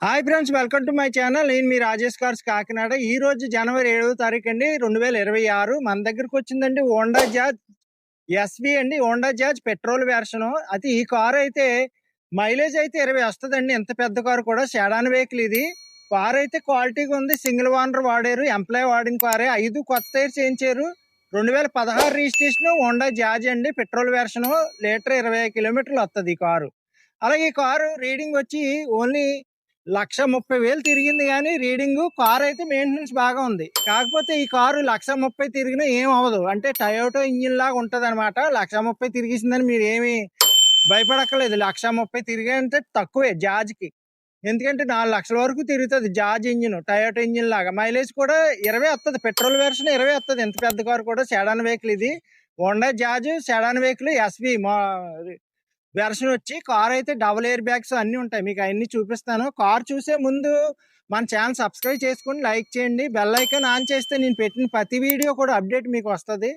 Hi friends, welcome to my channel. నేను మీ Rajesh cars Kakinada. ఈ రోజు జనవరి 7వ తారీఖు అండి 2026 మన దగ్గరకు వచ్చిందండి హోండా జాజ్ ఎస్వి అండి. Honda jazz petrol version. అది ఈ కారు అయితే మైలేజ్ అయితే 20 వస్తుందండి. ఎంత పెద్ద కారు కూడా సెడాన్ వెహికల్ ఇది. కారు అయితే క్వాలిటీగా ఉంది. సింగిల్ ఓనర్ వాడారు, ఎంప్లాయ్ వాడిన కారే. 5 కొత్త టైర్స్ చేయించారు. 2016 రిజిస్ట్రేషన్ హోండా జాజ్ అండి, పెట్రోల్ వెర్షన్. లీటర్ 25 కిలోమీటర్లు వస్తుంది ఈ కారు. అలాగే ఈ కారు రీడింగ్ వచ్చి ఓన్లీ 1,30,000 తిరిగింది. కానీ రీడింగ్ కారు అయితే మెయింటెనెన్స్ బాగా ఉంది. కాకపోతే ఈ కారు 1,30,000 తిరిగినా ఏం అవ్వదు. అంటే టయోటో ఇంజిన్ లాగా ఉంటది అనమాట. 1,30,000 తిరిగిసిందని మీరు ఏమి భయపడక్కర్లేదు. 1,30,000 తిరిగి అంటే తక్కువే జాజ్కి. ఎందుకంటే 4 లక్షల వరకు తిరుగుతుంది జాజ్ ఇంజిన్, టయోటో ఇంజిన్ లాగా. మైలేజ్ కూడా 20 వస్తుంది. పెట్రోల్ వెర్షన్ 20 వస్తుంది. ఎంత పెద్ద కారు కూడా. సెడాన్ వెహికల్ ఇది. Honda Jazz sedan vehicle SV version వచ్చి. కార్ అయితే డబుల్ ఎయిర్ బ్యాగ్స్ అన్ని ఉంటాయి. మీకు అవన్నీ చూపిస్తాను. కార్ చూసే ముందు మన ఛానల్ సబ్స్క్రైబ్ చేసుకుని లైక్ చేయండి. బెల్ ఐకాన్ ఆన్ చేస్తే నేను పెట్టిన ప్రతి వీడియో కూడా అప్డేట్ మీకు వస్తుంది.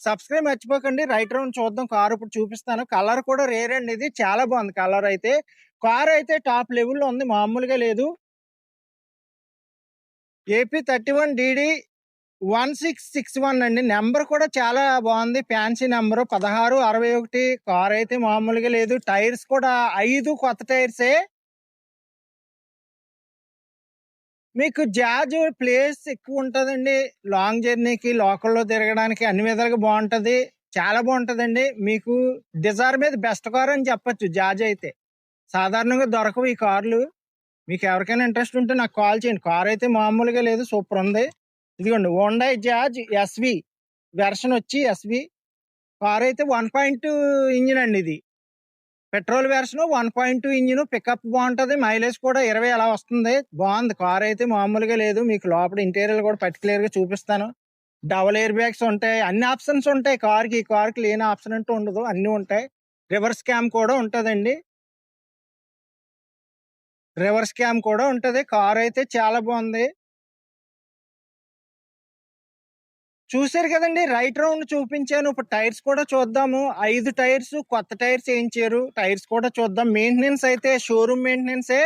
సబ్స్క్రైబ్ మర్చిపోకండి. రైట్ రౌండ్ చూద్దాం. కార్ ఇప్పుడు చూపిస్తాను. కలర్ కూడా రేర్ అండి. ఇది చాలా బాగుంది కలర్ అయితే. కార్ అయితే టాప్ లెవెల్లో ఉంది, మామూలుగా లేదు. ఏపీ 31DD 1661 అండి. నెంబర్ కూడా చాలా బాగుంది. Fancy number 1661. కార్ అయితే మామూలుగా లేదు. టైర్స్ కూడా 5 కొత్త టైర్సే. మీకు జాజ్ ప్లేస్ ఎక్కువ ఉంటుందండి. లాంగ్ జర్నీకి, లోకల్లో తిరగడానికి అన్ని విధాలుగా బాగుంటది. చాలా బాగుంటదండి. మీకు డిజైర్ మీద బెస్ట్ కార్ అని చెప్పొచ్చు జాజ్ అయితే. సాధారణంగా దొరకవు ఈ కార్లు. మీకు ఎవరికైనా ఇంట్రెస్ట్ ఉంటే నాకు కాల్ చేయండి. కార్ అయితే మామూలుగా లేదు, సూపర్ ఉంది. ఇదిగోండి హోండా జాజ్ ఎస్వి వెర్షన్ వచ్చి ఎస్వి. కార్ అయితే 1.2 ఇంజిన్ అండి. ఇది పెట్రోల్ వెర్షన్ 1.2 ఇంజిన్. పికప్ బాగుంటది. మైలేజ్ కూడా 20 అలా వస్తుంది. బాగుంది కార్ అయితే మామూలుగా లేదు. మీకు లోపల ఇంటీరియర్ కూడా పర్టికులర్ గా చూపిస్తాను. డబుల్ ఎయిర్ బ్యాగ్స్ ఉంటాయి. అన్ని ఆప్షన్స్ ఉంటాయి కార్కి. ఈ కార్కి లేని ఆప్షన్ అంటూ ఉండదు, అన్ని ఉంటాయి. రివర్స్ క్యామ్ కూడా ఉంటదండి. రివర్స్ క్యామ్ కూడా ఉంటది. కార్ అయితే చాలా బాగుంది. చూసారు కదండి, రైట్ రౌండ్ చూపించాను. ఇప్పుడు టైర్స్ కూడా చూద్దాము. 5 టైర్స్ కొత్త టైర్స్ వేయించారు. టైర్స్ కూడా చూద్దాం. మెయింటెనెన్స్ అయితే షోరూమ్ మెయింటెనెన్సే.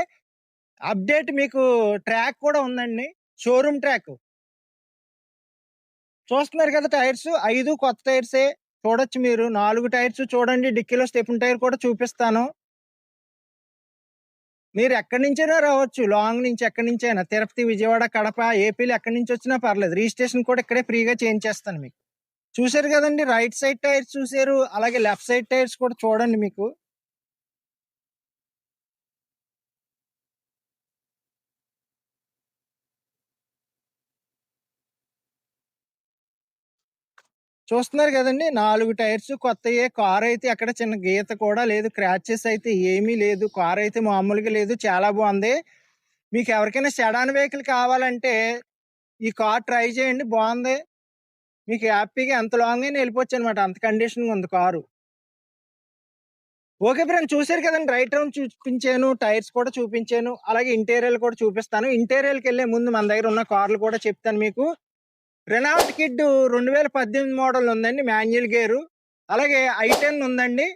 అప్డేట్ మీకు ట్రాక్ కూడా ఉందండి, షోరూమ్ ట్రాక్. చూస్తున్నారు కదా టైర్స్ 5 కొత్త టైర్సే. చూడొచ్చు మీరు. 4 టైర్స్ చూడండి. డిక్కీలో స్టెప్న్ టైర్ కూడా చూపిస్తాను. మీరు ఎక్కడి నుంచైనా రావచ్చు. లాంగ్ నుంచి ఎక్కడి నుంచైనా, తిరుపతి, విజయవాడ, కడప, ఏపీలో ఎక్కడి నుంచి వచ్చినా పర్లేదు. రిజిస్ట్రేషన్ కూడా ఇక్కడే ఫ్రీగా చేయించేస్తాను మీకు. చూసారు కదండి, రైట్ సైడ్ టైర్స్ చూసారు. అలాగే లెఫ్ట్ సైడ్ టైర్స్ కూడా చూడండి. మీకు చూస్తున్నారు కదండి, 4 టైర్స్ కొత్తయే. కార్ అయితే అక్కడ చిన్న గీత కూడా లేదు. క్రాచెస్ అయితే ఏమీ లేదు. కార్ అయితే మామూలుగా లేదు, చాలా బాగుంది. మీకు ఎవరికైనా సెడాన్ వెహికల్ కావాలంటే ఈ కార్ ట్రై చేయండి, బాగుంది. మీకు హ్యాపీగా ఎంత లాంగ్ అయినా వెళ్ళిపోవచ్చు అనమాట. అంత కండిషన్ ఉంది కారు. ఓకే ఫ్రెండ్, చూసారు కదండి, రైట్ రౌండ్ చూపించాను, టైర్స్ కూడా చూపించాను, అలాగే ఇంటీరియర్ కూడా చూపిస్తాను. ఇంటీరియర్కి వెళ్ళే ముందు మన దగ్గర ఉన్న కార్లు కూడా చెప్తాను మీకు. రెనాల్ట్ కిడ్ 2018 మోడల్ ఉందండి, మాన్యువల్ గేరు. అలాగే i10 ఉందండి,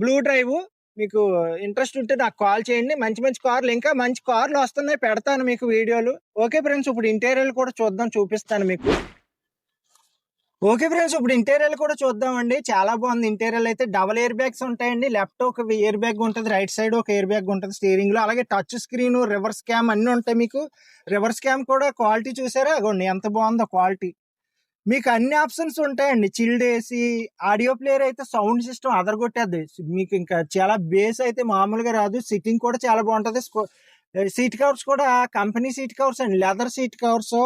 బ్లూ డ్రైవ్. మీకు ఇంట్రెస్ట్ ఉంటే నాకు కాల్ చేయండి. మంచి మంచి కార్లు, ఇంకా మంచి కార్లు వస్తున్నాయి, పెడతాను మీకు వీడియోలు. ఓకే ఫ్రెండ్స్, ఇప్పుడు ఇంటీరియర్ కూడా చూద్దాం, చూపిస్తాను మీకు. ఓకే ఫ్రెండ్స్, ఇప్పుడు ఇంటీరియర్ కూడా చూద్దామండి. చాలా బాగుంది. ఇంటీరియర్ అయితే డబల్ ఎయిర్ బ్యాగ్స్ ఉంటాయండి. లెఫ్ట్ ఒక ఎయిర్ బ్యాగ్ ఉంటుంది, రైట్ సైడ్ ఒక ఎయిర్ బ్యాగ్ ఉంటుంది స్టీరింగ్ లో. అలాగే టచ్ స్క్రీన్, రివర్స్ క్యామ్ అన్ని ఉంటాయి మీకు. రివర్స్ క్యామ్ కూడా క్వాలిటీ చూసారా, అగోండి ఎంత బాగుందో క్వాలిటీ. మీకు అన్ని ఆప్షన్స్ ఉంటాయండి. చిల్డ్ ఏసీ, ఆడియో ప్లేయర్ అయితే సౌండ్ సిస్టమ్ అదరగొట్టేది. మీకు ఇంకా చాలా బేస్ అయితే మామూలుగా రాదు. సిట్టింగ్ కూడా చాలా బాగుంటది. సీట్ కవర్స్ కూడా కంపెనీ సీట్ కవర్స్ అండి, లెదర్ సీట్ కవర్స్.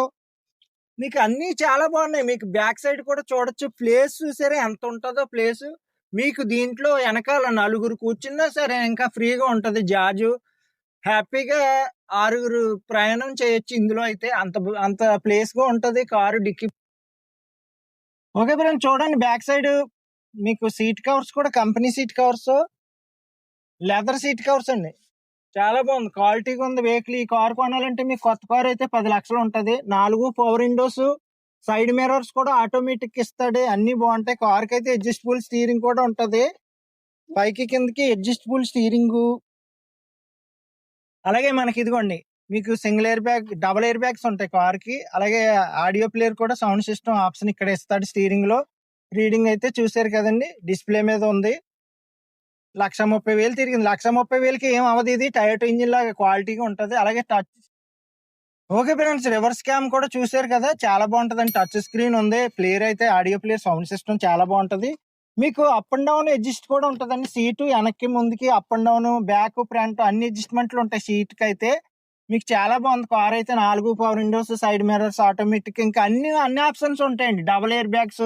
మీకు అన్ని చాలా బాగున్నాయి. మీకు బ్యాక్ సైడ్ కూడా చూడొచ్చు. ప్లేస్ చూసారా ఎంత ఉంటుందో ప్లేస్. మీకు దీంట్లో వెనకాల 4 కూర్చున్నా సరే ఇంకా ఫ్రీగా ఉంటది. జాజు హ్యాపీగా 6 ప్రయాణం చేయొచ్చు ఇందులో అయితే. అంత ప్లేస్ గా ఉంటది కారు డిక్కీ. ఓకే ఫ్రెండ్, చూడండి బ్యాక్ సైడ్ మీకు సీట్ కవర్స్ కూడా company seat covers, leather seat covers అండి. చాలా బాగుంది, క్వాలిటీగా ఉంది వెహికల్. ఈ కార్ కొనాలంటే మీకు కొత్త కార్ అయితే 10 లక్షలు ఉంటది. 4 పవర్ విండోస్, సైడ్ మిర్రర్స్ కూడా ఆటోమేటిక్ ఇస్తాడు. అన్ని బాగుంటాయి. కార్ కి అయితే అడ్జస్టబుల్ స్టీరింగ్ కూడా ఉంటది. పైకి కిందకి అడ్జస్టబుల్ స్టీరింగ్. అలాగే మనకి ఇదిగోండి మీకు single air bag, double air bags ఉంటాయి కార్ కి. అలాగే ఆడియో ప్లేయర్ కూడా, సౌండ్ సిస్టమ్ ఆప్షన్ ఇక్కడ ఇస్తాడు స్టీరింగ్ లో. రీడింగ్ అయితే చూసారు కదండి, డిస్ప్లే మీద ఉంది. 1,30,000 తిరిగింది. 1,30,000కి ఏం అవ్వదు, ఇది టయోటా ఇంజిన్ లాగా క్వాలిటీగా ఉంటది. అలాగే touch, okay friends, reverse cam కూడా చూసారు కదా, చాలా బాగుంటదండి. టచ్ స్క్రీన్ ఉంది, ప్లేయర్ అయితే ఆడియో ప్లేయర్, సౌండ్ సిస్టమ్ చాలా బాగుంటది. మీకు అప్ అండ్ డౌన్ అడ్జస్ట్ కూడా ఉంటదండి. సీటు వెనక్కి ముందుకి up and down, back front అన్ని అడ్జస్ట్మెంట్లు ఉంటాయి సీట్ కి అయితే. మీకు చాలా బాగుంది కార్ అయితే. 4 power Windows, side mirrors, automatic, ఇంకా అన్ని ఆప్షన్స్ ఉంటాయండి. Double air bags.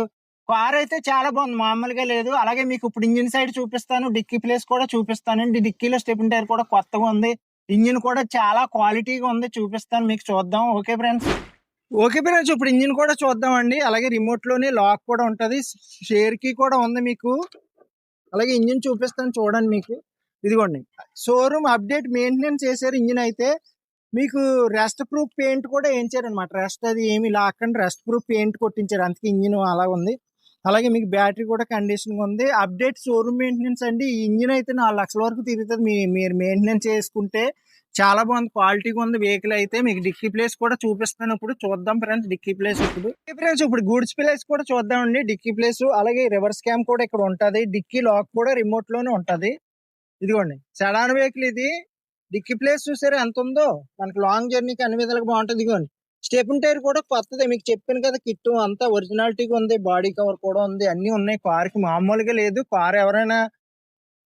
కార్ అయితే చాలా బాగుంది, మామూలుగా లేదు. అలాగే మీకు ఇప్పుడు ఇంజిన్ సైడ్ చూపిస్తాను, డిక్కీ ప్లేస్ కూడా చూపిస్తానండి. డిక్కీలో స్టెపిన్ టైర్ కూడా కొత్తగా ఉంది. ఇంజిన్ కూడా చాలా క్వాలిటీగా ఉంది, చూపిస్తాను మీకు, చూద్దాం. ఓకే ఫ్రెండ్స్, ఓకే ఫ్రెండ్స్, ఇప్పుడు ఇంజిన్ కూడా చూద్దాం అండి. అలాగే రిమోట్ లోనే లాక్ కూడా ఉంటది, షేర్ కీ కూడా ఉంది మీకు. అలాగే ఇంజిన్ చూపిస్తాను చూడండి మీకు. ఇదిగోండి, షోరూమ్ అప్డేట్ మెయింటెనెన్స్ చేశారు ఇంజిన్ అయితే. మీకు రెస్ట్ ప్రూఫ్ పెయింట్ కూడా వేయించారు అనమాట. రెస్ట్ అది ఏమి లాక్కండి, రెస్ట్ ప్రూఫ్ పెయింట్ కొట్టించారు, అందుకే ఇంజిన్ అలా ఉంది. అలాగే మీకు బ్యాటరీ కూడా కండిషన్ ఉంది. అప్డేట్ షోరూమ్ మెయింటెనెన్స్ అండి. ఈ ఇంజిన్ అయితే 4 లక్షల వరకు తిరుగుతుంది. మీరు మెయింటెనెన్స్ చేసుకుంటే చాలా బాగుంది, క్వాలిటీగా ఉంది వెహికల్ అయితే. మీకు డిక్కీ ప్లేస్ కూడా చూపిస్తాను, ఇప్పుడు చూద్దాం ఫ్రెండ్స్ డిక్కీ ప్లేస్. ఇప్పుడు గూడ్స్ ప్లేస్ కూడా చూద్దామండి, డిక్కీ ప్లేస్. అలాగే రివర్స్ క్యామ్ కూడా ఇక్కడ ఉంటది. డిక్కీ లాక్ కూడా రిమోట్ లోనే ఉంటది. ఇదిగోండి, సెడాన్ వెహికల్ ఇది. డిక్కీ ప్లేస్ చూసారా ఎంత ఉందో, మనకి లాంగ్ జర్నీకి అన్ని విధాలుగా బాగుంటది. ఇదిగోండి, స్టెపిన్ టైర్ కూడా కొత్తదే, మీకు చెప్పాను కదా, కిట్ అంతా ఒరిజినాలిటీగా ఉంది. బాడీ కవర్ కూడా ఉంది, అన్ని ఉన్నాయి. కార్ కి మామూలుగా లేదు. కార్ ఎవరైనా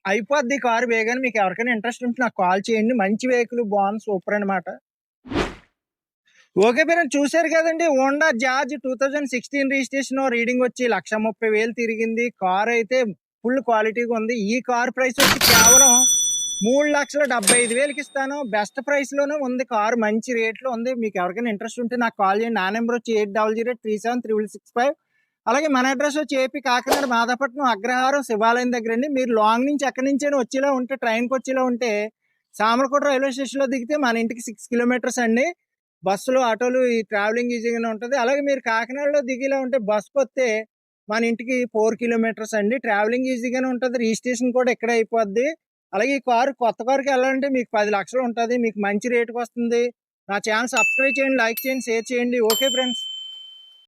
అయిపోద్ది కార్ వేగానే. మీకు ఎవరికైనా ఇంట్రెస్ట్ ఉంటే నాకు కాల్ చేయండి. మంచి వెహికల్, బాగుంది, సూపర్ అనమాట. ఓకే పేరెంట్, చూసారు కదండి, హోండా జాజ్ 2016 రిజిస్ట్రేషన్, రీడింగ్ వచ్చి 1,30,000 తిరిగింది. కార్ అయితే ఫుల్ క్వాలిటీగా ఉంది. ఈ కార్ ప్రైస్ వచ్చి కేవలం 3,75,000కి ఇస్తాను. బెస్ట్ ప్రైస్ లోనే ఉంది కార్, మంచి రేట్ లో ఉంది. మీకు ఎవరికైనా ఇంట్రెస్ట్ ఉంటే నాకు కాల్ చేయండి. నా నెంబర్ వచ్చి 8003736665. అలాగే మన అడ్రస్ వచ్చి ఏపీ కాకినాడ మాదాపట్నం అగ్రహారం శివాలయం దగ్గర అండి. మీరు లాంగ్ నుంచి ఎక్కడి నుంచి వచ్చేలా ఉంటే, ట్రైన్కి వచ్చేలా ఉంటే, సామర్లకోట రైల్వే స్టేషన్ లో దిగితే మన ఇంటికి 6 కిలోమీటర్స్ అండి. బస్సులు, ఆటోలు, ఈ ట్రావెలింగ్ ఈజీగానే ఉంటుంది. అలాగే మీరు కాకినాడలో దిగేలా ఉంటే, బస్సుకు వస్తే మన ఇంటికి 4 కిలోమీటర్స్ అండి. ట్రావెలింగ్ ఈజీగానే ఉంటుంది, రిజిస్ట్రేషన్ కూడా ఇక్కడే అయిపోద్ది. అలాగే ఈ కారు, కొత్త కారుకి వెళ్ళాలంటే మీకు 10 లక్షలు ఉంటుంది. మీకు మంచి రేటుకి వస్తుంది. నా ఛానల్ సబ్స్క్రైబ్ చేయండి, లైక్ చేయండి, షేర్ చేయండి. Okay friends.